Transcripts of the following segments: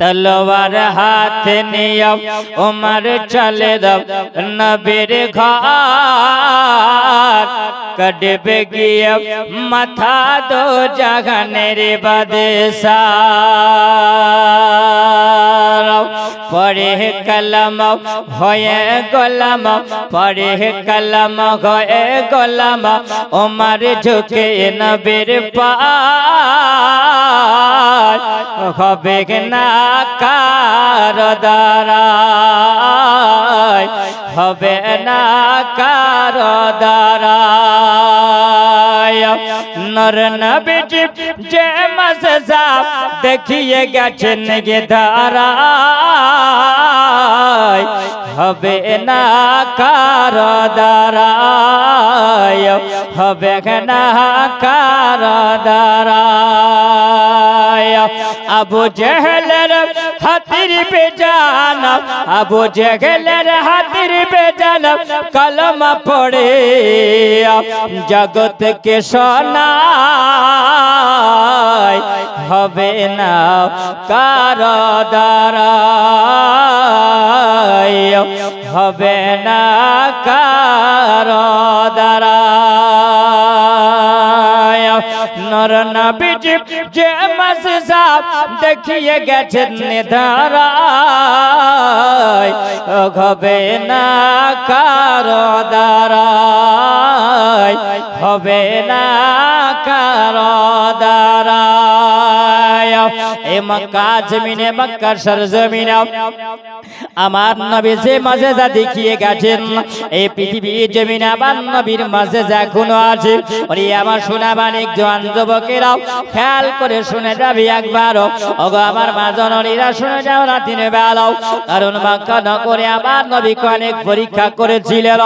तलवार हाथ निया उमर चले नबीर घाट कड़बे गिया माथा दो जगनेर बदसा पढ़े कलम होए गोलाम पढ़े कलम होए गोलाम उमर झुके नबीर पार হবে না কারো দ্বারাই হবে না কারো দ্বারাই নর নবী যে মজা দেখিয়ে গেছেন গে দ্বারাই হবে না কারো দ্বারাই হবে না কারো দ্বারাই আবু জেহেলের হাতির पे जाना अबू जहलेर हाथिर पे जाना कलमा पढ़े जगत के सोनाय হবে না কারো দ্বারাই হবে না কারো দ্বারাই নর নবী যে মজসাব দেখিয়ে গেছেন ধারায় হবে না কারো দ্বারাই হবে না কারো দ্বারাই এ মক্কা জমিনে মক্কা সরজমিনে আমার নবী যে মজেজা দেখিয়ে গেছেন এই পৃথিবীর জমিনে আমার নবীর মজেজা এখনো আছে। ওরে আমার সোনা বানিক জওয়ান যুবকেরাও খেয়াল করে শুনে যাবি একবার ওগো আমার মা জননীরা শুনে যাও না দিনে বেলাও কারণ মক্কা নগরে আমার নবীকে অনেক পরীক্ষা করেছিলেন।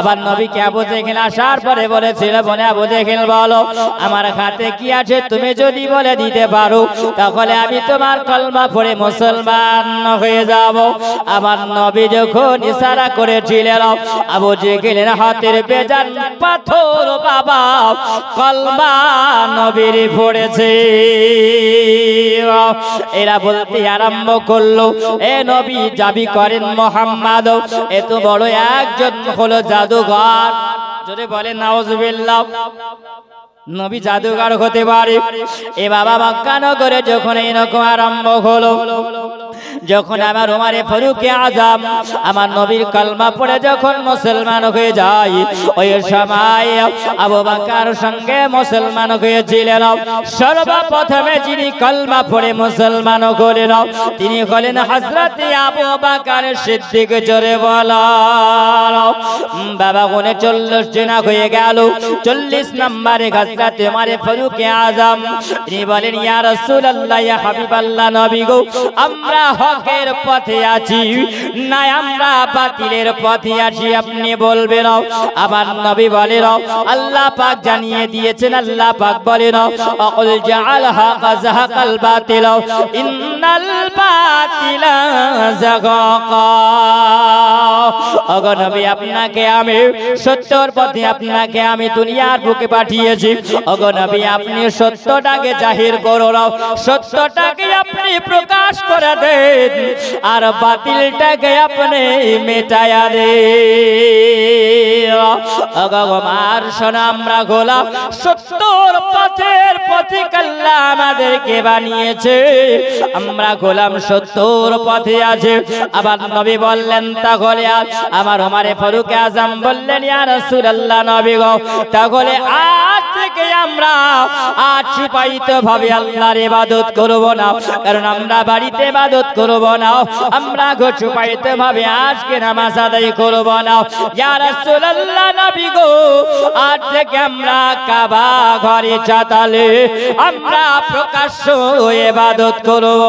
আবার নবীকে আবু জেহেল আসার পরে বলেছিল বলে আবু জেহেল বলো আমার হাতে কি আছে তুমি যদি বলে দিতে পারো তাহলে আমি তোমার কলমা পড়ে মুসলমান হয়ে যাব। আমার নবী যখন ইশারা করেছিলেন আবু জেহেলের হাতের বেজান পাথর বাবা কলমা নবীর পড়েছে। এরা বলতে আরম্ভ করলো এ নবী দাবি করেন মুহাম্মদ এত বড় একজন হলো জাদুঘর যদি বলে নাউজুবিল্লাহ নবী জাদুঘর হতে পারে। এ বাবা মক্কা নগরে যখন এরকম আরম্ভ হলো যখন আমার ওমরে ফারুকে আজম আমার নবীর কলমা পড়ে যখন মুসলমান হয়ে যায় ওই সময় আবু বকর সঙ্গে মুসলমান হয়েছিলেন। সর্বপ্রথমে যিনি কলমা পড়ে মুসলমান হলেন তিনি হলেন হযরত আবু বকর সিদ্দিক। জোরে বলো বাবা 39 জন হয়ে গেল 40 নম্বরে হযরত ওমরে ফারুকে আজম তিনি বলেন ইয়া রাসূলুল্লাহ ইয়া হাবিবাল্লাহ নবী গো আমরা হকের পথে আছি না আমরা বাতিলের পথে আছি আপনি বলবেন। আমার নবী বলেন আল্লাহ পাক জানিয়ে দিয়েছেন আল্লাহ পাক বলেন আকুল জাআল হাকা যাহাকাল বাতিল ইন্নাল বাতিলা যাগাকা। ওগো নবী আপনাকে আমি সত্যের পথে আপনাকে আমি দুনিয়ার বুকে পাঠিয়েছি। ওগো নবী আপনি সত্যটাকে জাহির করুন সত্যটাকে আপনি প্রকাশ করে দেন আর বাতিলটাকে আপনি মেটায়া দেন। আমার সোনা আমরা গোলাম সত্যর পথের পথিক আল্লাহ আমাদেরকে বানিয়েছে আমরা গোলাম সত্যর পথে আছে। আবার নবী বললেন তাহলে আমার ওমরে ফারুক আজম বললেন ইয়া রাসূলুল্লাহ নবী গো তাহলে আজ থেকে আমরা আচ্ছাদিত ভাবে আল্লাহর ইবাদত করব না কারণ আমরা বাড়িতে ইবাদত করব না আমরা গোছাইত ভাবে আজকে নামাজ আদায় করব না। ইয়া রাসূলুল্লাহ নবী গো আজ থেকে আমরা কাবা ঘরে চাতালে আমরা প্রকাশ্য ইবাদত করব।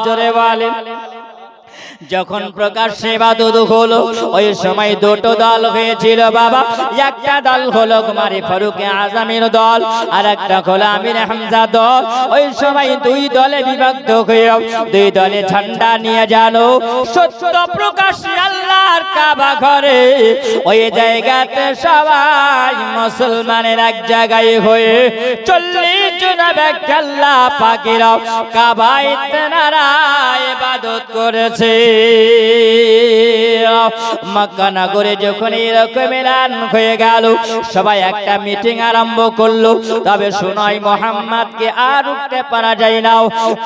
জোরে বলেন যখন প্রকাশ্যে ইবাদত হলো ওই সময় দুটো দল হয়েছিল বাবা একটা দল হলো ওমরে ফারুক আজমের দল আর একটা হলো আমির হামজা দল। ওই সময় দুই দলে বিভক্ত হয়ে দুই দলে ঝান্ডা নিয়ে জানো সত্য প্রকাশ্যে আল্লাহর কাবা ঘরে ওই জায়গাতে সবাই মুসলমানের এক জায়গায় হয়ে 40 জনাব আল্লাহ পাকেরা কাবায় তেনারা ইবাদত করেছে। মক্কা নগরে যখন এরকম এলান হয়ে গেল, সবাই একটা মিটিং আরম্ভ করলো। তবে শোনাই মুহাম্মদকে আর উঠতে পারা যায় না,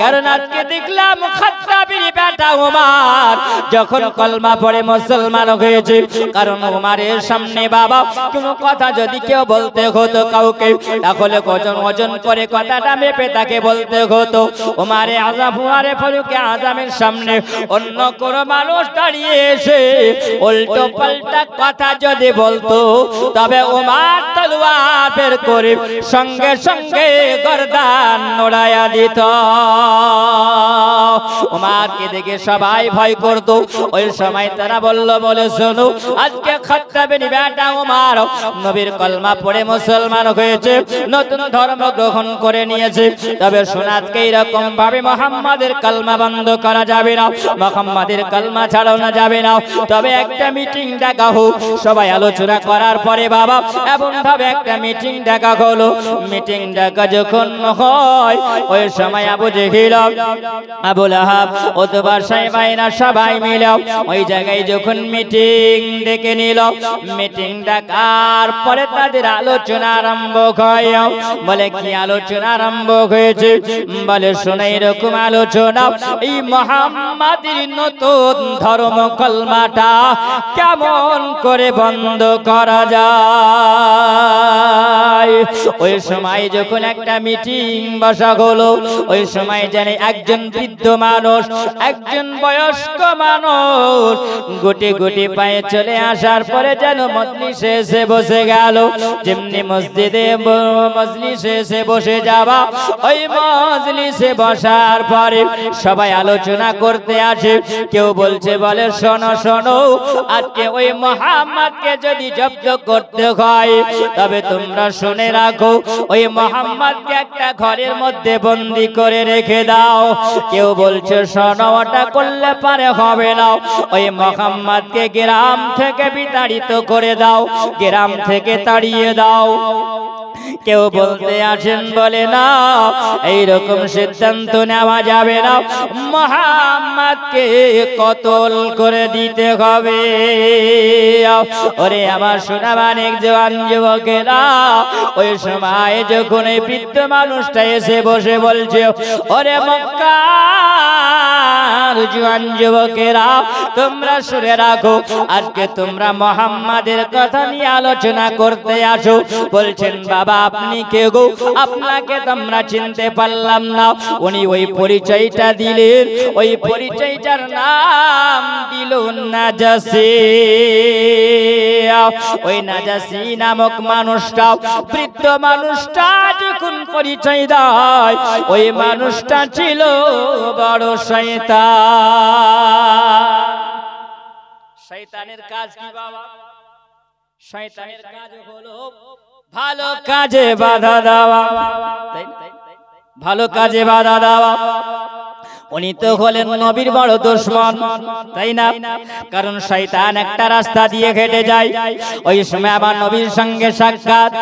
কারণ আজকে দেখলাম খাত্তাবের বেটা ওমর যখন কলমা পড়ে মুসলমান হয়েছে। কারণ ওমরের সামনে বাবা কোনো কথা যদি কেউ বলতে হতো কাউকে, তাহলে ওজন করে কথাটা মেপে তাকে বলতে হতো। ওমরে আযম ওমরে ফারুক আযমের সামনে অন্য কোনো মানুষ দাঁড়িয়ে এসে উল্টো পাল্টা কথা যদি বলতো, তবে ওমর তলোয়ার বের করে সঙ্গে সঙ্গে গর্দান নোড়ায়া দিত। ওমরকে দেখে সবাই ভয় করত। ওই সময় তারা বলে শোনো, আজকে খাত্তাবের বেটা ওমর নবীর কলমা পড়ে মুসলমান হয়েছে, নতুন ধর্ম গ্রহণ করে নিয়েছে। তবে শোনাতকে এরকম ভাবে মুহাম্মাদের কলমা বন্ধ করা যাবে না, মুহাম্মাদের কলমা ছাড়ানো যাবে না। তবে একটা মিটিং ডাকা হোক। সবাই আলোচনা করার পরে বাবা এমন ভাবে একটা মিটিং ডাকা হলো। মিটিং ডাকা যখন হয়, ওই সময় আবু জেহেল, আবু লাহাব, উতবা, সাইবা সবাই মিলে ওই জায়গায় যখন মিটিং ডেকে নিল, মিটিং ডাকার পরে তাদের আলোচনা আরম্ভ হয়। বলে কি আলোচনা আরম্ভ হয়েছে? বলে শোনা এরকম আলোচনা, এই মুহাম্মাদের নতুন ধর্ম কলমাটা কেমন করে বন্ধ করা যায়। ওই সময় যখন একটা মিটিং বসা হলো, ওই সময় জানে একজন বৃদ্ধ মানুষ, একজন বয়স্ক মানুষ গুটি গুটি পায়ে চলে আসার পরে যেন মজলিসে এসে বসে গেল। যেমনি মসজিদে মজলিসে এসে বসে যাওয়া, ওই মজলিসে বসার পরে সবাই আলোচনা করতে আসে। কেউ বলছে বলে শোনো শোনো, আজকে ওই মুহাম্মদকে যদি জব্দ করতে হয়, তবে তোমরা শুনে রাখো, ওই মুহাম্মদকে একটা ঘরের মধ্যে বন্দি করে রেখে দাও। কেউ বলছে শোনো, ওটা করলে পারে হবে না, ওই মুহাম্মদকে গ্রাম থেকে বিতাড়িত করে দাও, গ্রাম থেকে তাড়িয়ে দাও। কেউ বলতে আসেন বলে না, এইরকম সিদ্ধান্ত নেওয়া যাবে না, মুহাম্মদকে কতল করে দিতে হবে। ওরে আমার সোনা মানিক জওয়ান যুবকেরা, ওই সময় যখন এই বৃদ্ধ মানুষটা এসে বসে বলছে, ওরে মক্কার জওয়ান যুবকেরা, তোমরা শুনে রাখো, আজকে তোমরা মুহাম্মাদের কথা নিয়ে আলোচনা করতে আসো। বলছেন বাবা আপনি কে গো? আপনাকে তোমরা চিনতে পারলাম না। উনি ওই পরিচয়টা দিলেন, ওই পরিচয়টার নাম দিল নাজাসী। ওই নাজাসী নামক মানুষটা, বৃদ্ধ মানুষটা যখন পরিচয় দেয়, ওই মানুষটা ছিল বড় শয়তান। শয়তানের কাজ কি বাবা? শয়তানের কাজ হলো ভালো কাজে বাধা দেওয়া, ভালো কাজে বাধা দেওয়া। উনি তো হলেন নবীর বড় দুশমন, তাই না? কারণ শয়তান একটা রাস্তা দিয়ে হেঁটে যায়। ওই সময় আমার নবীর সঙ্গে সাক্ষাৎ,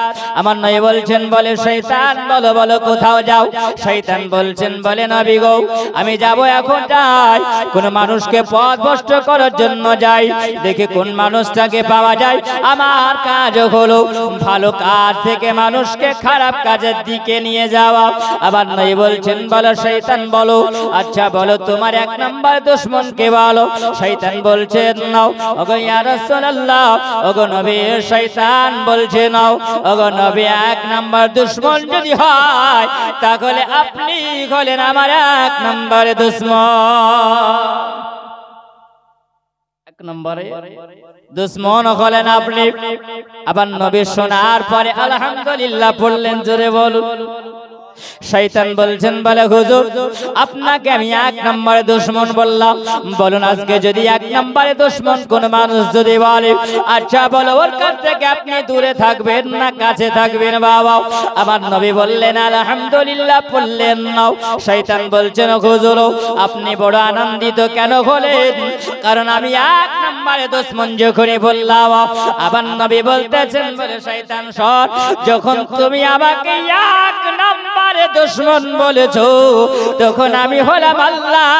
আমার নবী বলছেন বলে শয়তান বলো বলো কোথাও যাও। শয়তান বলছেন বলে নবী গো আমি যাব, এখন যাই কোন মানুষকে পথ ভ্রষ্ট করার জন্য যাই, দেখে কোন মানুষটাকে পাওয়া যায়। আমার কাজ হলো ভালো কাজ থেকে মানুষকে খারাপ কাজের দিকে নিয়ে যাওয়া। আবার নবী বলছেন বলো শয়তান বলো, আচ্ছা বলো তোমার এক নাম্বার দুশমন কে বলো। শয়তান বলছেন নাও। ওগো ইয়া রাসূলুল্লাহ, ওগো নবী, শয়তান বলছে নাও। ওগো নবী এক নাম্বার দুশমন যদি হয়, তাহলে আপনি হলেন আমার এক নাম্বার দুশমন। এক নম্বরে দুশমন হলেন আপনি। আবার নবী শোনার পরে আলহামদুলিল্লাহ পড়লেন, জোরে বলুন। শয়তান বলছেন বলে হুজুর আপনাকে আমি এক নম্বরে দুশমন বললাম, বলুন আজকে যদি এক নম্বরে দুশমন কোন মানুষ যদি বলে, আচ্ছা বলো ওর কাছ থেকে আপনি দূরে থাকবেন না কাছে থাকবেন বাবা? আমার নবী বললেন আলহামদুলিল্লাহ পড়লেন নাও। শয়তান বলছেন হুজুর আপনি বড় আনন্দিত কেন হলেন? কারণ আমি এক নম্বরে দুশমন যখনই বললাম। আবার নবী বলতেছেন বলে শয়তান সর, যখন তুমি আমাকে এক নম্বর আমারে দুশমন বলেছো, তখন আমি হলাম আল্লাহ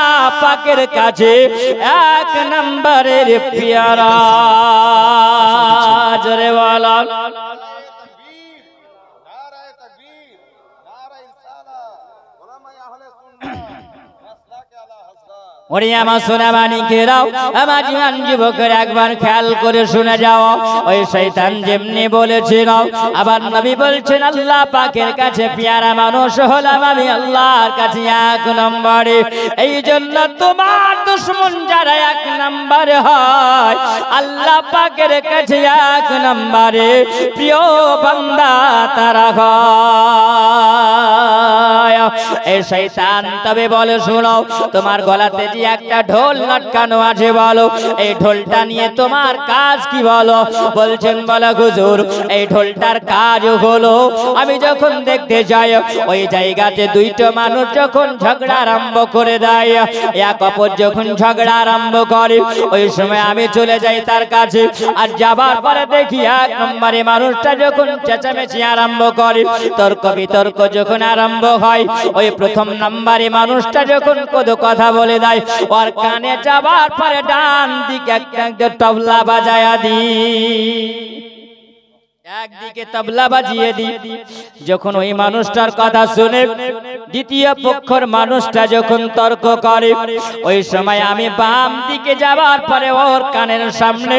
পাকের কাছে এক নম্বরের পেয়ারা। জোরে বলো ওরে আমার সোনা মানিকেরাও, আমার জীবন যুবকের একবার খেয়াল করে শুনে যাও। ওই শয়তান যেমনি বলেছিল, আবার নবী বলছেন আল্লাহ পাকের কাছে পেয়ারা মানুষ হলাম আমি আল্লাহর কাছে এক নম্বরে। এই জন্য তোমার দুশমন যারা এক নম্বরে হয়, আল্লাহ পাকের কাছে এক নম্বরে প্রিয় বান্দা তারা হয়। এই শয়তান তবে বলে শোনো, তোমার গলাতে যে একটা ঢোল লটকানো আছে, বলো এই ঢোলটা নিয়ে তোমার কাজ কি? বলো। বলছেন বলো হুজুর, এই ঢোলটার কাজ হলো আমি যখন দেখতে যাই ওই জায়গাতে দুইটা মানুষ যখন ঝগড়া আরম্ভ করে দেয়, এক অপর যখন ঝগড়া আরম্ভ করে, ওই সময় আমি চলে যাই তার কাছে। আর যাবার পরে দেখি এক নম্বরে মানুষটা যখন চেঁচামেচি আরম্ভ করে, তর্ক বিতর্ক যখন আরম্ভ হয়, ওই প্রথম নম্বরে মানুষটা যখন কত কথা বলে দেয়, ওর কানে যাবার পরে ডান দিকে একটা তবলা বাজায়া দি, একদিকে তবলা বাজিয়ে দি। যখন ওই মানুষটার কথা শুনে দ্বিতীয় পক্ষের মানুষটা যখন তর্ক করে, ওই সময় আমি বাম দিকে যাবার পরে ওর কানের সামনে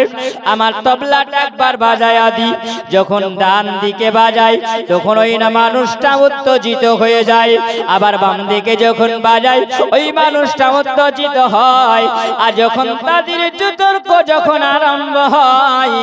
আমার তবলাটা একবার বাজায়া দি। যখন ডান দিকে বাজাই তখন ওই না মানুষটা উত্তেজিত হয়ে যায়, আবার বাম দিকে যখন বাজাই ওই মানুষটা উত্তেজিত হয়। আর যখন তাদের তর্ক যখন আরম্ভ হয়,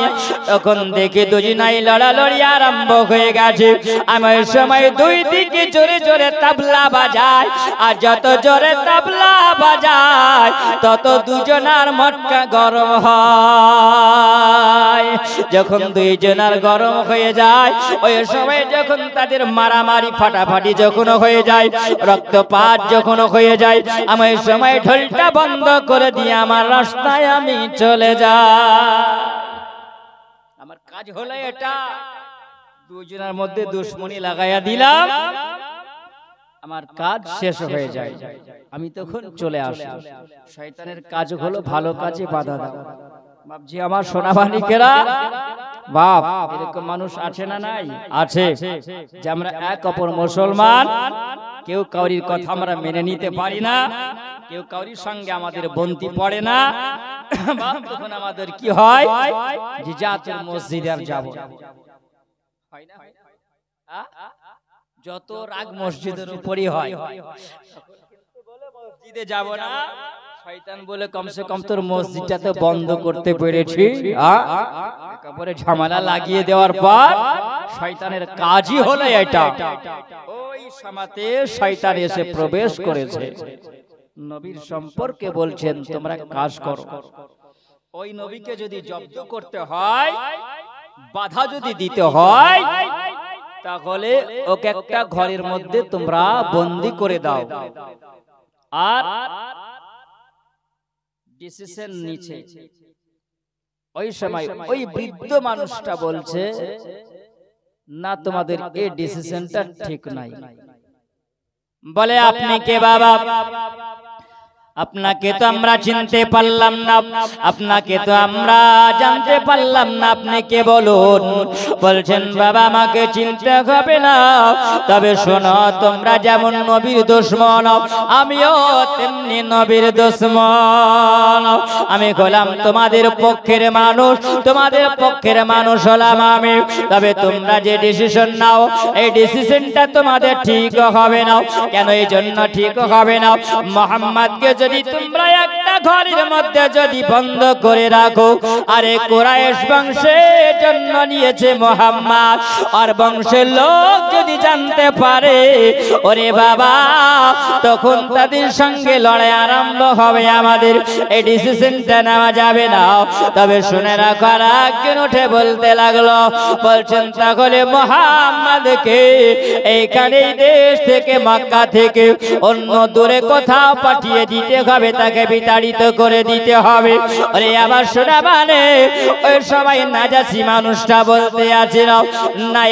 তখন দেখে দুজনাই লড়ালড়ি আরম্ভ হয়ে গেছে। আমি ওই সময় দুই দিকে জোরে জোরে তবলা বাজায়, আর যত জোরে তবলা বাজায় তত দুজনার মটকা গরম হয়। যখন দুইজনার গরম হয়ে যায়, ওই সময় যখন তাদের মারামারি ফাটাফাটি যখন হয়ে যায়, রক্তপাত যখন হয়ে যায়, আমি ওই সময় ঢোলটা বন্ধ করে দিয়ে আমার রাস্তায় আমি চলে যাই। আমার কাজ হলো এটা, দুজনের মধ্যে দুশ্মনী লাগাইয়া দিলাম, আমার কাজ শেষ হয়ে যায়, আমি তখন চলে আসি। শয়তানের কাজ হলো ভালো কাজে বাধা দেওয়া। বাপজি আমার সোনাবানিকেরা, বাপ এরকম মানুষ আছে না নাই? আছে, যে আমরা এক অপর মুসলমান, কেউ কাউরির কথা আমরা মেনে নিতে পারি না, কেউ কাউরির সঙ্গে আমাদের বন্দি পড়ে না। তখন আমাদের কি হয়, যে জাতের মসজিদে আর যাব না। যত রাগ মসজিদের উপরই হয়, মসজিদে যাব না। শয়তান বলে কমসে কম তোর মসজিদটা তো বন্ধ করতে পেরেছি। একেবারে ঝামেলা লাগিয়ে দেওয়ার পর শয়তানের কাজই হলো এটা। ওই সময়তে শয়তান এসে প্রবেশ করেছে। নবীর সম্পর্কে বলছেন তোমরা কাজ করো। ওই নবীকে যদি জব্দ করতে হয়, বাধা যদি দিতে হয়, তাহলে ওকে একটা ঘরের মধ্যে তোমরা বন্দী করে দাও। আর ডিসিশন নিচে ওই সময় ওই বৃদ্ধ মানুষটা বলছে, না তোমাদের এই ডিসিশনটা ঠিক নাই। বলে আপনি কে বাবা? আপনাকে তো আমরা চিনতে পারলাম না, আপনাকে তো আমরা জানতে পারলাম না, আপনি কে বলুন? বলছেন বাবা আমাকে চিনতে হবে না, তবে শোনো তোমরা যেমন নবীর দুশমন, আমিও তেমনি নবীর দুশমন। আমি হলাম তোমাদের পক্ষের মানুষ, তোমাদের পক্ষের মানুষ হলাম আমি। তবে তোমরা যে ডিসিশন নাও, এই ডিসিশনটা তোমাদের ঠিক হবে না। কেন এই জন্য ঠিক হবে না? মুহাম্মদকে যদি তোমরা একটা ঘরের মধ্যে যদি বন্ধ করে রাখো, আরে কুরাইশ বংশের জন্য নিয়েছে মুহাম্মদ, আর বংশের লোক যদি জানতে পারে, ওরে বাবা তখন তাদের সঙ্গে লড়াই আরম্ভ হবে। আমাদের এই ডিসিশনটা নেওয়া যাবে না। তবে শুনে রাখো, একজন উঠে বলতে লাগলো, বলছেন তাহলে মুহাম্মদকে এইখানে দেশ থেকে মক্কা থেকে অন্য দূরে কোথাও পাঠিয়ে দিতে দিতে হবে, তাকে বিতাড়িত করে দিতে হবে। আরে আবার শোনা মানে ওই সবাই নাজাসি মানুষটা বলতে আছে না,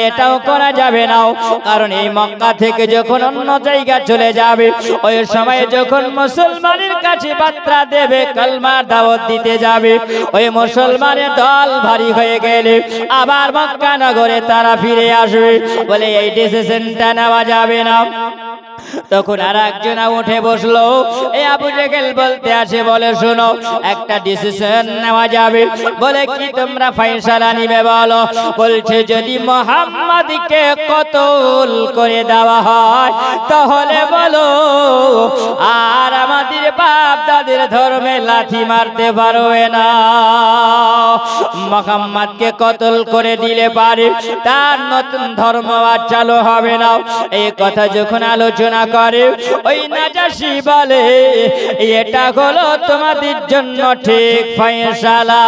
এটাও করা যাবে না, কারণ এই মক্কা থেকে যখন অন্য জায়গা চলে যাবে ওই সময় যখন মুসলমানের কাছে বার্তা দেবে, কালমার দাওয়াত দিতে যাবে, ওই মুসলমানের দল ভারী হয়ে গেলে আবার মক্কা নগরে তারা ফিরে আসবে, বলে এই ডিসিশনটা নেওয়া যাবে না। তখন আর একজন উঠে বসলো, এই আবু জেহেল বলতে আছে, বলে শোনো একটা ডিসিশন নেওয়া যাবে। বলে কি তোমরা ফয়সালা নিবে বলো? বলছে যদি মুহাম্মদকে কতল করে দেওয়া হয় তাহলে বলো, আর আমাদের বাপ দাদের ধর্মে লাথি মারতে পারবে না। মুহাম্মদকে কতল করে দিলে পারে তার নতুন ধর্ম আর চালু হবে না। এই কথা যখন আলোচনা করে ওই নাজাসী বলে এটা হলো তোমাদের জন্য ঠিক ফয়সালা,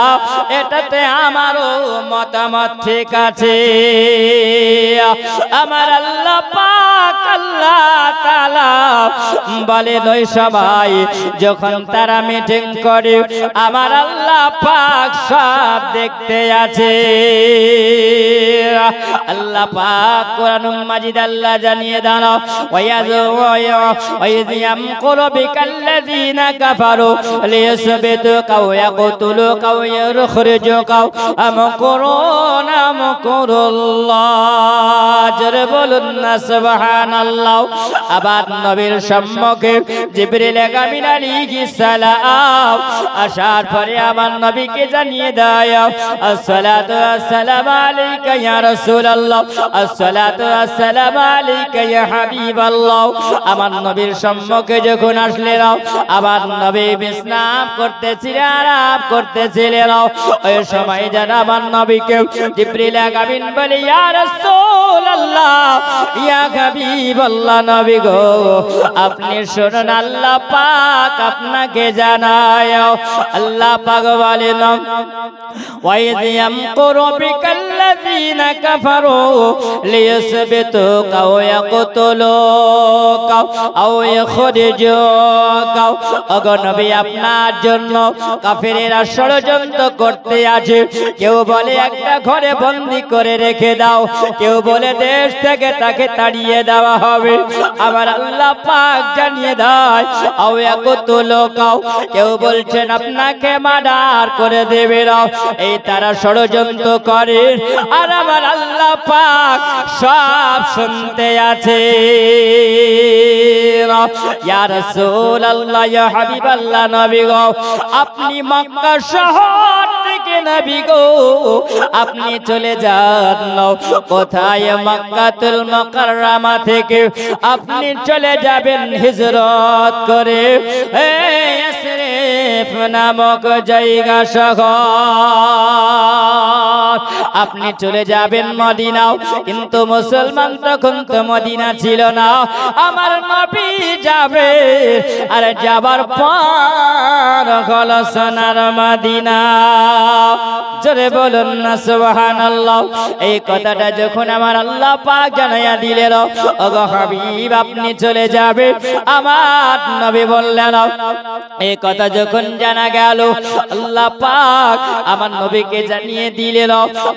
এটাতে আমারও মতামত ঠিক আছে। আমার আল্লাহ পাক আল্লাহ তাআলা বলে ওই সবাই যখন তারা মিটিং করে আমার আল্লাহ পাক সব দেখতে আছে। আল্লাহ পাক কোরআন মাজিদ আল্লাহ জানিয়ে দেন, وإذ يمكر بك الذين كفروا ليثبتوك أو يقتلوك أو يخرجوك ويمكرون مكر الله। জোরে বলুন না সুবহানাল্লাহ। আবার নবীর সম্মুখে জিবরিল আমিন আলাইহিস সালাম আসার পরে আমার নবীকে জানিয়ে দেয়, আসসালাতু আসসালামু আলাইকা ইয়া রাসূলুল্লাহ, আসসালাতু আসসালামু আলাইকা ইয়া হাবিবাল্লাহ। আমার নবীর সম্মুখে যখন আসলেন আমার নবী বিশ্রাম করতেছিলেন, আরাম করতেছিলেন, ওই সময় যেন আমার নবীকে জিবরিল আমিন বলে, ইয়া রাসূলুল্লাহ ইয়া হাবিবাল্লাহ, নবী গো আপনি শুনুন আল্লাহ পাক আপনাকে জানায়। আল্লাহ পাক বলেন, وَإِذْ يَمْكُرُ بِكَ الَّذِينَ كَفَرُوا لِيُثْبِتُوكَ أَوْ يَقْتُلُوكَ أَوْ يُخْرِجُوكَ। ওগো নবী আপনার জন্য কাফেরেরা ষড়যন্ত্র করতে আছে। কেউ বলে একটা ঘরে বন্দী করে রেখে দাও, কেউ বলে দেশ থেকে তাকে তাড়িয়ে দেওয়া হবে। আমার আল্লাহ পাক জানিয়ে দেয়, আও ইয়াকতুলুক, কেউ বলছেন আপনাকে মার্ডার করে দেবে না। এই তারা ষড়যন্ত্র করে আর আমার আল্লাহ পাক সব শুনতে আছে। ইয়া রাসূলুল্লাহ ইয়া হাবিবাল্লাহ, নবী গো আপনি মক্কা শহর থেকে নবী গো আপনি চলে যান কোথায়? মক্কাতুল মুকাররমা থেকে আপনি চলে যাবেন হিজরত করে ইয়াসরিফ নামক জায়গা শহর, আপনি চলে যাবেন মদিনাও। কিন্তু মুসলমান তখন তো মদিনা ছিল না, আমার নবী যাবে আর যাবার পর হলো সোনার মদিনা। জোরে বলুন না সুবহানাল্লাহ। এই কথাটা যখন আমার আল্লাহ পাক জানাইয়া দিলেন, ওগো হাবিব আপনি চলে যাবে, আমার নবী বললেন, এই কথা যখন জানা গেল আল্লাহ পাক আমার নবীকে জানিয়ে দিলেন।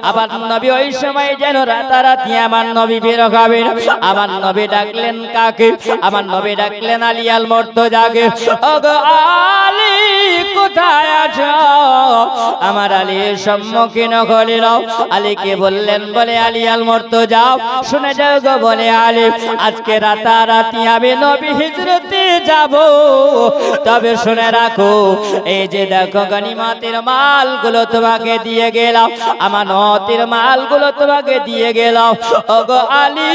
আবার নবী ওই সময় যেন রাতারাতি আমার নবী বের হবেন। আমার নবী ডাকলেন কাকে? আমার নবী ডাকলেন আলী আল মুর্তজাকে। ওগো আলী কোথায় আছো? আমার আলীর সম্মুখীন হলেন। আলীকে বললেন, বলে আলী আল মুর্তজা শুনে যাও গো, বলে আলী আজকে রাতারাতি আমি নবী হিজরতে যাব, তবে শুনে রাখো এই যে দেখো গনিমতের মালগুলো তোমাকে দিয়ে গেলাম, আমানতের মালগুলো তোমাকে দিয়ে গেলাম। ওগো আলী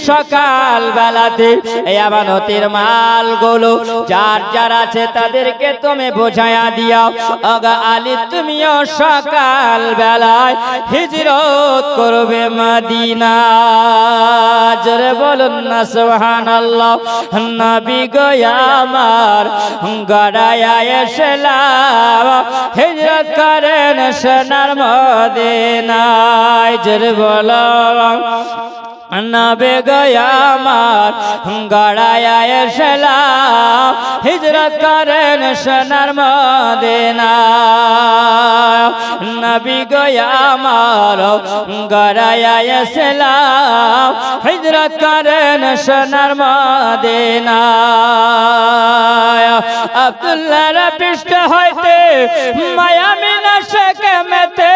সকাল বেলাতে এই আমানতের মালগুলো যার যার আছে তাদেরকে তুমি বোঝায়া দিও। ওগো আলী তুমিও সকাল বেলায় হিজরত করবে মদিনা। জোরে বলুন না সুবহানাল্লাহ। নবী গো আমার গড়ায়া এসলাম হিজরত করেন সোনার মদিনায়। জোরে বলো নবী গো আমার গড়ায়া এসলাম হিজরত করেন সোনার মদিনা নবী গো আমার গড়ায়া এসলাম হিজরত করেন সোনার মদিনা আব্দুল্লাহর পৃষ্ঠ হইতে মায়া মিনা শেখে মেতে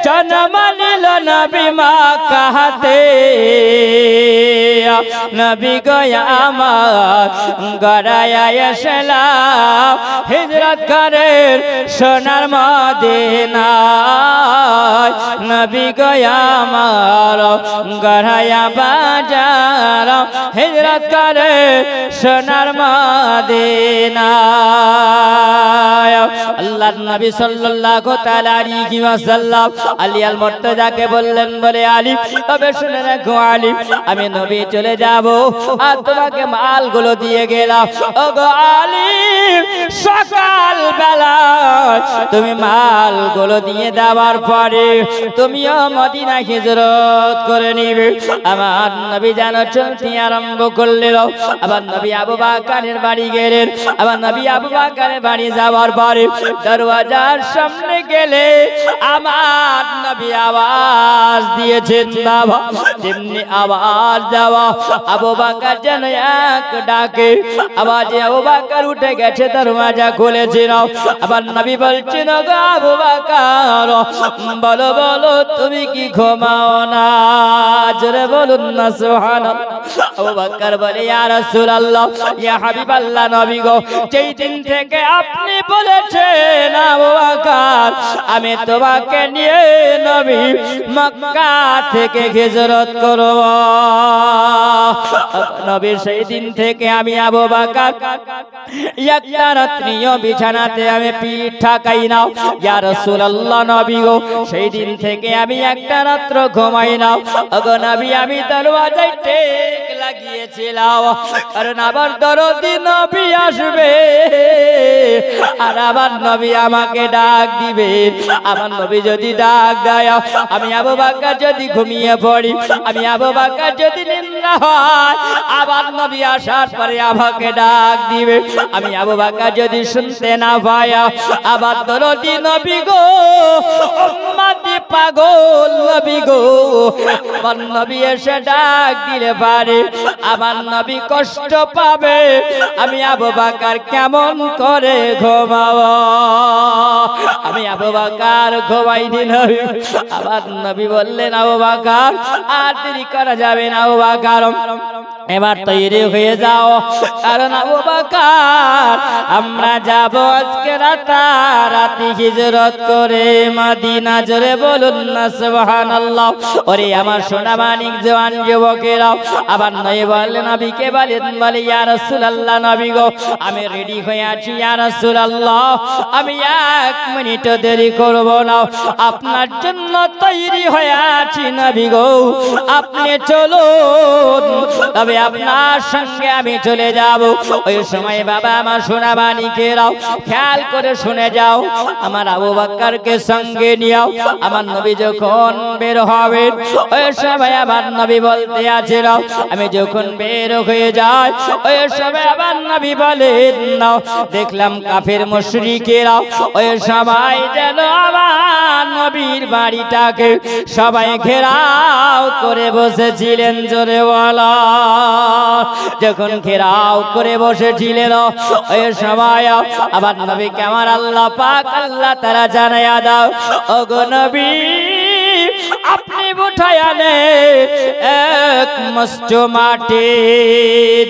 জন্ম নিল নবী মক্কাতে নবী গো আমার গড়ায়া এসলাম হিজরত করেন সোনার মদিনায় নবী গো আমার গড়ায়া বাজার হিজরত করেন সোনার মদিনায় আল্লাহর নবী সাল্লাল্লাহু তাআলা আলাইহি ওয়াসাল্লাম আলী আল মুর্তজাকে বললেন বলে আলী তবে শুনে রাখো আলী আমি নবী চলে যাব আর তোমাকে মালগুলো দিয়ে গেলাম ওগো আলী সকাল বেলা তুমি মালগুলো দিয়ে দেওয়ার পরে তুমিও মদিনা হিজরত করে নিবে আমার নবী যেন চলতে আরম্ভ করলেন আবার নবী আবু বকরের বাড়ি গেলেন আবার নবী আবু বকরের বাড়ি যাওয়ার পরে দরওয়াজার সামনে গেলে আমার নবী আওয়াজ দিয়েছেন বাবা তেমনি আওয়াজ দেওয়া আবু বকর যেন এক ডাকে আওয়াজে আবু বকর উঠে গেছে দরওয়াজা খুলেছেন আবার নবী বলছেন গো আবু বকর বলো বলো তুমি কি ঘুমাও না জোরে বলুন না সুবহানাল্লাহ আবু বকর বলে ইয়া রাসূলুল্লাহ ইয়া হাবিবাল্লাহ নবী গো যেই দিন থেকে আপনি বলেছেন আবু বকর আমি তোমাকে নিয়ে নবী মক্কা থেকে হিজরত করব নবী সেই দিন থেকে আমি আবু বকর একটা রাত্রিও বিছানাতে আমি পিঠ ঠাকাই না ইয়া রাসূলুল্লাহ নবী গো সেই দিন থেকে আমি একটা রাত্র ঘুমাই না ওগো নবী আমি দরওয়াজায় টেক লাগিয়েছিলাম কারণ আবার দরদি নবী আসবে আর আমার নবী আমাকে ডাক দিবে আমার নবী যদি ডাক দেয় আমি আবু বকর যদি ঘুমিয়ে পড়ি আমি আবু বকর যদি নিদ্রা হয় আবার নবী আসার পরে আমাকে ডাক দিবে আমি আবু বকর যদি শুনতে না পাই আবার দরদি নবী গো উম্মতি পাগল নবী গো আমার নবী এসে ডাক দিলে পারে আমার নবী কষ্ট পাবে আমি আবু বকর কেমন করে ঘুমাবো আমি আবু বকর ঘুমাইনি নবী আবার নবী বললেন আবু বকর আর দেরি করা যাবে না আবু বকর এবার তৈরি হয়ে যাও কারণ আবু বকর আমরা যাব আজকে রাতারাতি হিজরত করে মদিনা জোরে বলুন না সুবহানাল্লাহ ওরে আমার সোনা মানিক জওয়ান যুবকেরা আবার নবী বললেন নবীকে বলেন বলে ইয়া রাসূলুল্লাহ নবী গো আমি রেডি হয়ে আছি ইয়া রাসূলুল্লাহ আমি এক মিনিট দেরি করব না আপনার জন্য তৈরি হয়ে আছি নবী গো আপনি চলুন তবে আপনার সঙ্গে আমি চলে যাব ওই সময় বাবা আমার সোনা মানিকেরা খেয়াল করে শুনে যাও আমার আবু বকরকে সঙ্গে নিও আমার নবী যখন বের হবেন ওই সময় আমার নবী বলতে আছেন আমি যখন বের হয়ে যাই ওই সময় আমার নবী বলেন না দেখলাম কাফের মুশরিকেরা ওই সময় যেন আমার নবীর বাড়িটাকে সবাই ঘেরাও করে বসেছিলেন জোরে বলা যখন ঘেরাও করে বসেছিলেন ওই সময় আবার নবীকে আমার আল্লাহ পাক আল্লাহ তাআলা জানায়া দাও ওগো নবী আপনি উঠায় আনে এক মস্ত মাটি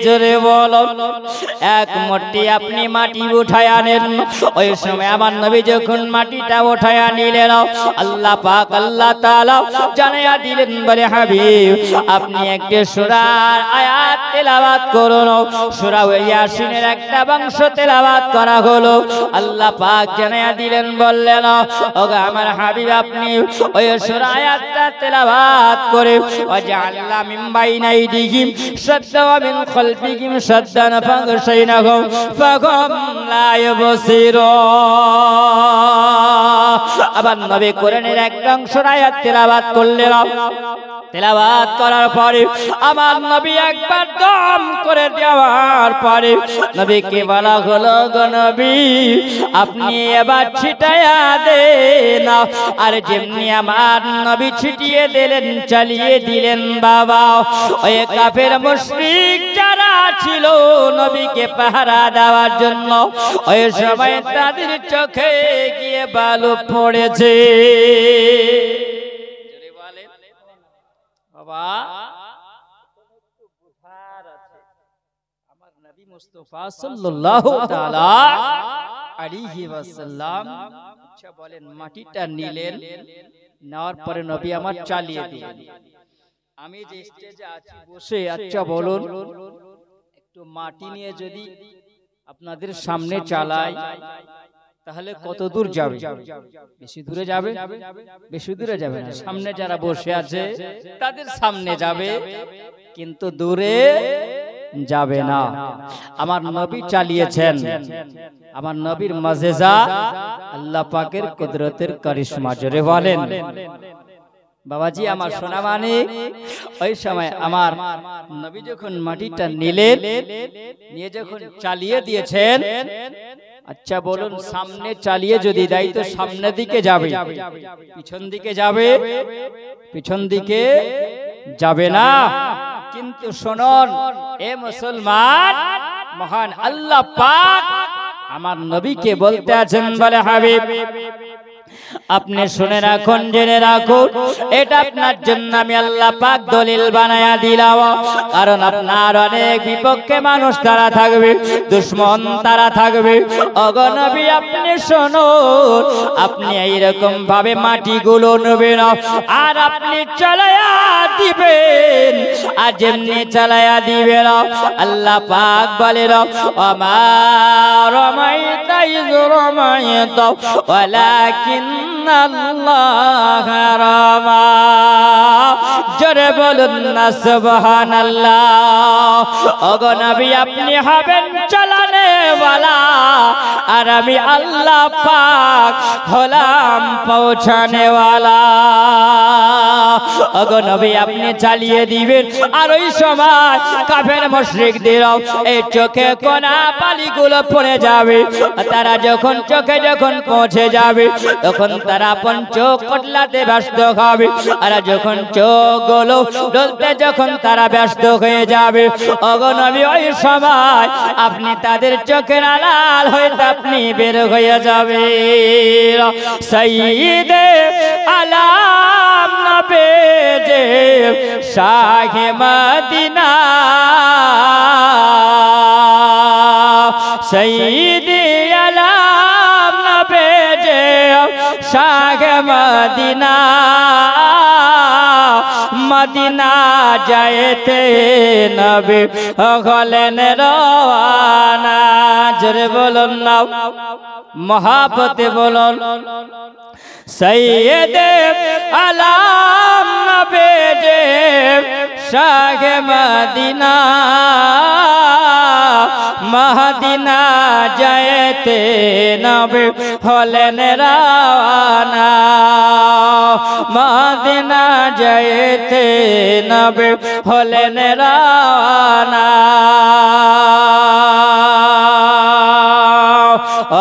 জোরে বলো এক মুঠি আপনি মাটি উঠায় আনেন ওই সময় আমার নবী যখন মাটিটা উঠায় আনিলেন আল্লাহ পাক আল্লাহ তাআলা জানায়া দিলেন বলে হাবিব আপনি একটা সূরার আয়াত তেলাওয়াত করুন সূরা ইয়াসিনের একটা অংশ তেলাওয়াত করা হলো আল্লাহ পাক জানায়া দিলেন বললেন ওগো আমার হাবিব আপনি ওই সূরা আয়াতটা তেলাওয়াত করে ওয়াজআলনা মিন বাইনা আইদিহিম সাদ্দা ওয়া মিন খালফিহিম সাদ্দান ফাগশাইনাহুম ফাহুম লা ইবসিরুন আবার নবী কোরআনের একটা অংশ আয়াত তেলাওয়াত করলেন তেলাওয়াত করার পরে আমার নবী একবার দম করে দেওয়ার পরে নবীকে বলা হলো, গো নবী আপনি এবার ছিটায়া দেন। আর যেমনি আমার নবী ছিটিয়ে দিলেন, চালিয়ে দিলেন বাবা, ওই কাফের মুশরিক যারা ছিল নবীকে পাহারা দেওয়ার জন্য, ওই সময় তাদের চোখে গিয়ে বালু পড়েছে। বাবা আমার নবী মুস্তাফা সাল্লাল্লাহু তাআলা আলাইহি ওয়াসাল্লাম আচ্ছা বলেন মাটিটা নিলেন, নেওয়ার পরে নবী আমার চালিয়ে দিলেন। আমি যে স্টেজে আছি বসে, আচ্ছা বলুন একটু মাটি নিয়ে যদি আপনাদের সামনে চালাই তাহলে কত দূর যাবে? বেশি দূরে যাবে? বেশি দূরে যাবে না। সামনে যারা বসে আছে তাদের সামনে যাবে, কিন্তু দূরে যাবে না। আমার নবী চালিয়েছেন, আমার নবীর মুজিজা, আল্লাহ পাকের কুদরতের কারিশমা। জোরে বলেন বাবাজি আমার সোনা মানিক। ওই সময় আমার নবী যখন মাটিটা নিলেন, নিয়ে যখন চালিয়ে দিয়েছেন, আচ্ছা বলুন সামনে চালিয়ে যদি দেয় তো সামনের দিকে যাবে, পিছন দিকে যাবে? পিছন দিকে যাবে না। কিন্তু শুনুন এ মুসলমান, মহান আল্লাহ পাক আমার নবীকে বলতে আছেন, বলে হাবিব আপনি শুনে রাখুন, জেনে রাখুন, এটা আপনার জন্য আমি আল্লাহ পাক দলিল বানায়া দিলাম। কারণ আপনার অনেক বিপক্ষে মানুষ তারা থাকবে, দুশমন তারা থাকবে। ওগো নবী আপনি শুনুন, আপনি এইরকম ভাবে মাটিগুলো নেবেন আর আপনি চালায়া দিবেন। আর যেমনি চালায়া দিবেন আল্লাহ পাক বলেন, ওমা রামাইতা ইয রামাইতা ওয়ালাকিন আল্লাহ রামা। জোরে বলুন না সুবহানাল্লাহ। ওগো নবী আপনি হবেন চালানে ওয়ালা, আর আমি আল্লাহ পাক হলাম পৌঁছানে ওয়ালা। ওগো নবী আপনি চালিয়ে দিবেন, আর ওই সময় কাফের মুশরিকদের এই চোখে কোনা বালিগুলো পড়ে যাবে। তারা যখন চোখে যখন পৌঁছে যাবে তখন তারা আপন চোখ কটলাতে ব্যস্ত হবে। আর যখন চোখগুলো ডলতে যখন তারা ব্যস্ত হয়ে যাবে, ওগো নবী ওই সময় আপনি তাদের চোখের আড়াল হইতে আপনি বের হয়ে যাবে। সাইয়্যিদে আলাম নবী যে শাহে মদিনা, সাইয়্যিদে আলাম নবী যে শাহে মদিনা, মদিনা যাইতে নবী হলেন রওয়ানা। জোরে বলুন না মহাপতে বলুন, সাইয়্যিদে আলাম নবী যে শাহে মদিনা, মদিনা যাইতে নবী হলেন রওয়ানা, মদিনা যাইতে নবী হলেন রওয়ানা।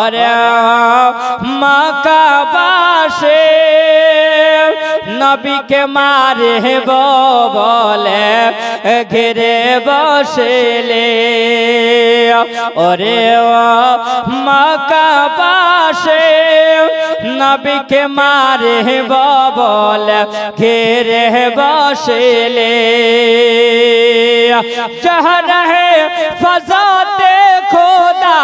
ওরে মক্কাবাসী নবীকে মারে বলে ঘিরে বসেলে। ওরে মক্কাবাসী নবীকে মারে বলে ঘিরে বসেলে। जहाँ रहे फजाते खुदा,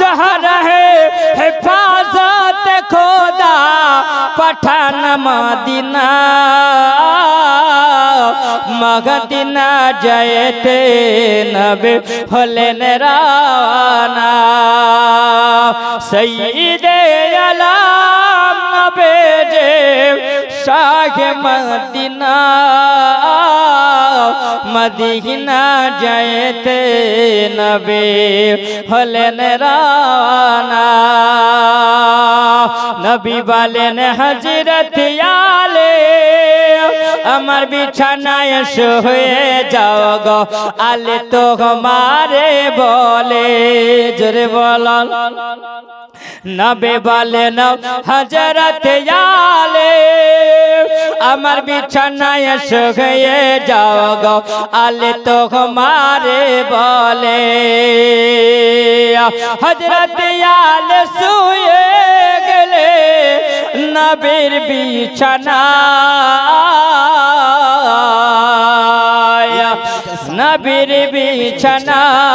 जहाँ रहे हिफाजत खुदा, पठान मदीना, मदीना जाइते नबी हलेन रवाना। सय्यिदे आलम नबी जे शाहे मदीना, मदीना जाइते नबी हलेन रवाना। नबी वाले ने हजरत आले আমার বিছানায় শুয়ে যাও গো আলে তোমারে বলে জোরে বলেন নবী বলেন হযরত আলে আমার বিছানায় শুয়ে যাও গো আলে তোমারে বলে হযরত আলে শুয়ে গেলে নবীর বিছানায় নবীর বিছানায়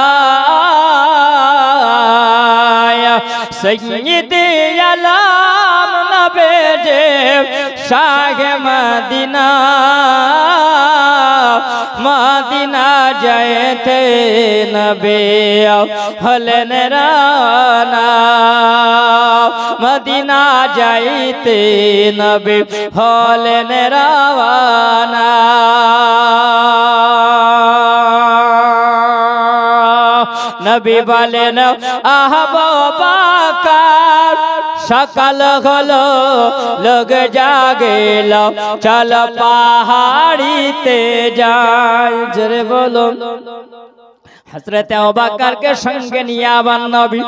সৈয়দে আলম নবী যে শাহ মদিনা মদিনা যাইতে নবী হলেন রানা মদিনা যাইতে নবী হলেন রানা নবী বলেন আবু বকর সকাল হলো লোক জাগেল চল পাহাড়িতে যাই জোরে বলো হযরত আবু বকরকে সঙ্গে নিয়ে আবার নবী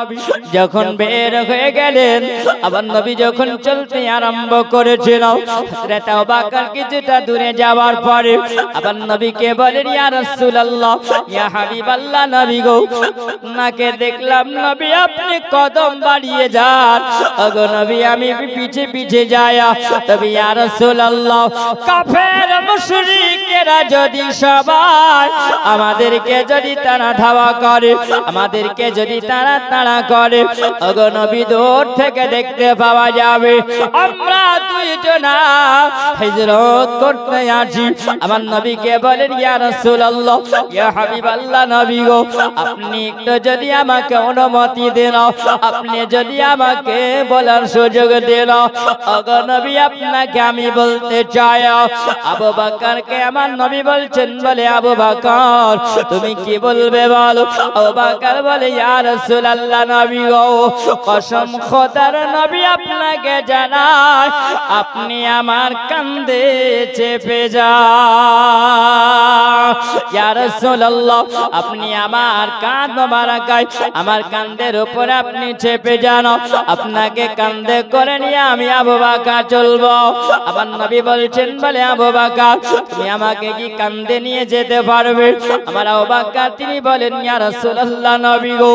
যখন বের হয়ে গেলেন আবার নবী যখন চলতে আরম্ভ করেছিল হযরত আবু বকর কিছুটা দূরে যাওয়ার পরে আবার নবীকে বলেন ইয়া রাসূলুল্লাহ ইয়া হাবিবাল্লাহ নবী গো আপনাকে দেখলাম নবী আপনি কদম বাড়িয়ে যান ওগো নবী আমি পিছে পিছে যাই তবে ইয়া রাসূলুল্লাহ কাফের মুশরিকেরা যদি সবাই আমাদেরকে যদি তারা ধাওয়া করে আমাদেরকে যদি তারা তাড়া করে ওগো নবী দূর থেকে দেখতে পাওয়া যাবে আমরা দুইজনা হিজরত করতে আছি আমার নবীকে বলেন ইয়া রাসূলুল্লাহ ইয়া হাবিবাল্লাহ নবী গো আপনি একটু যদি আমাকে অনুমতি দেন আপনি যদি আমাকে বলার সুযোগ দেন ওগো নবী আপনাকে আমি বলতে চাই আবু বকরকে আমার নবী বলছেন বলে আবু বকর তুমি কি বলবে বলো আবু বকর বলে ইয়া রাসূলুল্লাহ নবী গো কসম খোদার নবী আপনাকে জানাই আপনি আমার কাঁধে চেপে যান ইয়া রাসূলুল্লাহ আপনি আমার কাঁধ মোবারকায় আমার কাঁধের উপরে আপনি চেপে যান আপনাকে কাঁধে করে নিয়ে আমি আবু বকর চলবো আমার নবী বলছেন বলে আবু বকর তুমি আমাকে কি কাঁধে নিয়ে যেতে পারবে আমার আবু বকর তিনি বলেন ইয়া রাসূলুল্লাহ নবী গো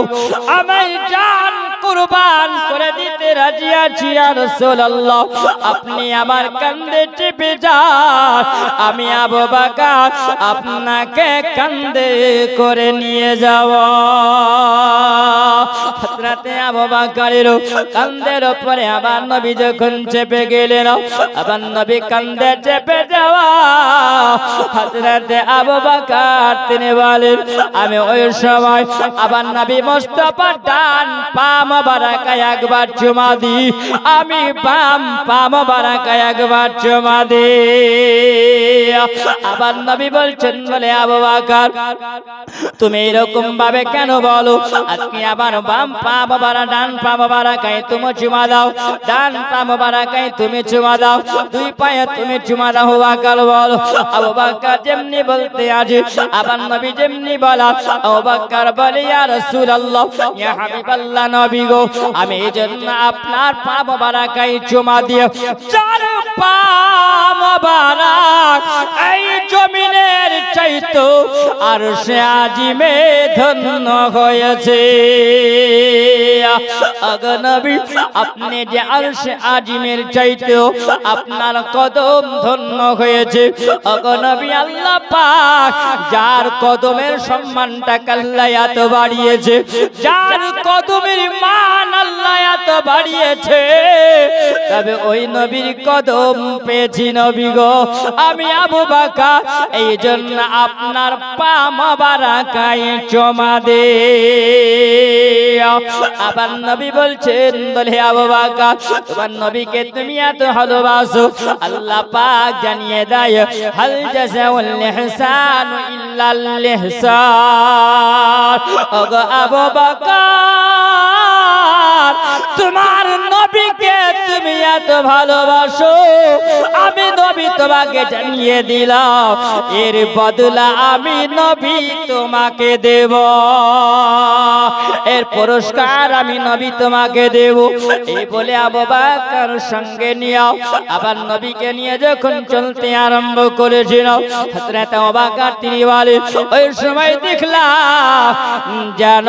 আমি জান কুরবান করে দিতে রাজি আছি ইয়া রাসূলুল্লাহ আপনি আমার কাঁধে চেপে যান আমি আবু বকর আপনাকে কাঁধে করে নিয়ে যাব হযরত আবু বকরের কাঁধের উপরে আবার নবী যখন চেপে গেলেন আবার নবী কাঁধে চেপে যাওয়া হযরত আবু বকর তিনি বলেন আমি ওই সময় আবার নবী মুস্তাফা ডান পা মোবারকায় একবার চুমা দিই আমি বাম পা মোবারকায় একবার চুমা দিই আবার নবী বলছেন বলে আবু বকর তুমি এরকম ভাবে কেন বলো আজকে আবার বাম পা মোবারক ডান পা মোবারকায় তুমি চুমা দাও ডান পা মোবারকায় তুমি চুমা দাও দুই পায়ে তুমি চুমা দাও আবু বকর বলো আবু বকর যেমনি বলতে আছে আবার নবী যেমনি বলা আবু বকর বলে ইয়া রাসূলুল্লাহ ইয়া হাবিবাল্লাহ নবী গো আমি এজন্য আপনার পা মোবারকায় চুমা দিয়ে চার পা মোবারক এই জমিনের চাইতো আরশে আজিমে ধন্য হয়েছে ওগো নবী আপনি যে আরশে আজিমের চাইতো আপনার কদম ধন্য হয়েছে ওগো নবী আল্লাহ পাক যার কদমের সম্মানটা আল্লাহ এত বাড়িয়েছে যার কদমের মান আল্লাহ এত বাড়িয়েছে তবে ওই নবীর কদম পেয়েছি নবী গো আমি আবু বকর এই জন্য আপনার পা মোবারকায় চুমা দে আবার নবী বলছেন বলে আবু বকর তোমার নবীকে তুমি এত ভালোবাসো আল্লাহ পাক জানিয়ে দেয় হাল জাযাউল ইহসান ইল্লাল ইহসান ওগো আবু বকর তোমার নবীকে তুমি এত ভালোবাসো আমি নবী তোমাকে জানিয়ে দিলাম, এর বদলা আমি নবী তোমাকে দেব, এর পুরস্কার আমি নবী তোমাকে দেব। এই বলে আবু বকর সঙ্গে নিয়ে আবার নবীকে নিয়ে যখন চলতে আরম্ভ করেছিল, হযরত আবু বকর তিনি বলে ওই সময় দেখলাম যেন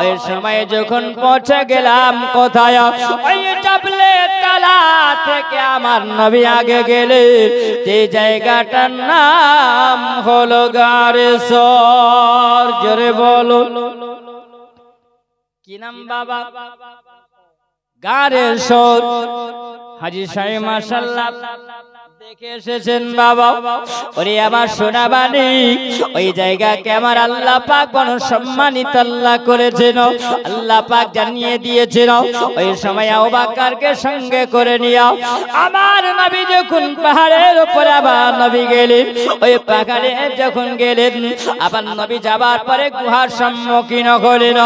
ওই সময় যখন পৌঁছে গেলাম কোথায়, ওই জাবলে তালা থেকে আমার নবী আগে গেলে যে জায়গাটার নাম হলো গারে সর। জোরে বলো কি নাম বাবা? গারে সর। হাজী সাহেব মাশাআল্লাহ দেখে এসেছেন বাবা। ওরে আমার সোনা বাণী, ওই জায়গাকে আমার আল্লাহ পাক বড় সম্মানিত আল্লাহ করেছেন, আল্লাহ পাক জানিয়ে দিয়েছেন। ওই সময় আবু বকরকে সঙ্গে করে নিয়ে আমার নবী যখন পাহাড়ের উপরে আবার নবী গেলেন, ওই পাহাড়ে যখন গেলেন আবার নবী যাবার পরে গুহার সম্মুখীন হলেন।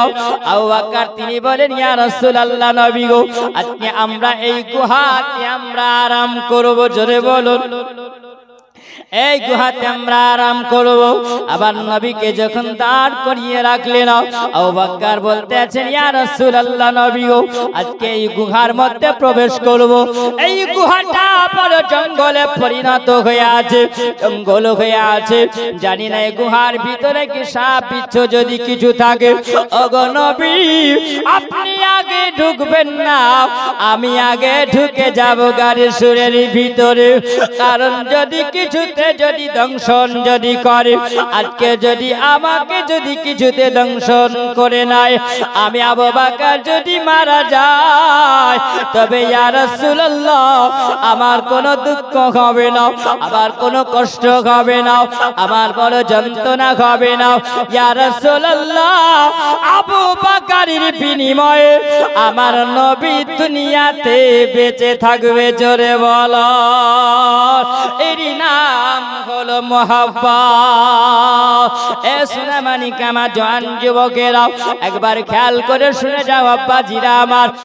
আবু বকর তিনি বলেন ইয়া রাসূলুল্লাহ, নবী গো আজকে আমরা এই গুহাতে আমরা আরাম করব। জোরে বলুন এই গুহাতে আমরা আরাম করব। আবার নবীকে যখন দাঁড় করিয়ে রাখলেন, আবু বকর বলতে আছেন ইয়া রাসূলুল্লাহ, নবী গো আজকে এই গুহার মধ্যে প্রবেশ করব। এই গুহাটা বড় জঙ্গলে পরিণত হয়ে আছে, জঙ্গল হয়ে আছে, জানি না এই গুহার ভিতরে কি সাপ বিচ্ছু যদি কিছু থাকে। ওগো নবী আপনি আগে ঢুকবেন না, আমি আগে ঢুকে যাব গাড়ি সুরের ভিতরে, কারণ যদি কিছুতে যদি দংশন যদি করে, আজকে যদি আমাকে যদি কিছুতে দংশন করে নাই, আমি আবু বকর যদি মারা যায়, তবে ইয়া রাসূলুল্লাহ আমার কোনো দুঃখ হবে না, আমার কোনো কষ্ট হবে না, আমার বড় যন্ত্রণা হবে না। ইয়া রাসূলুল্লাহ আবু বকরের বিনিময়ে আমার নবী দুনিয়াতে বেঁচে থাকবে। জোরে বলো এরই নাম হলো মুহাব্বত। এ সোনামানিক আমার জওয়ান যুবকেরা একবার খেয়াল করে শুনে যাও আব্বাজিরা আমার।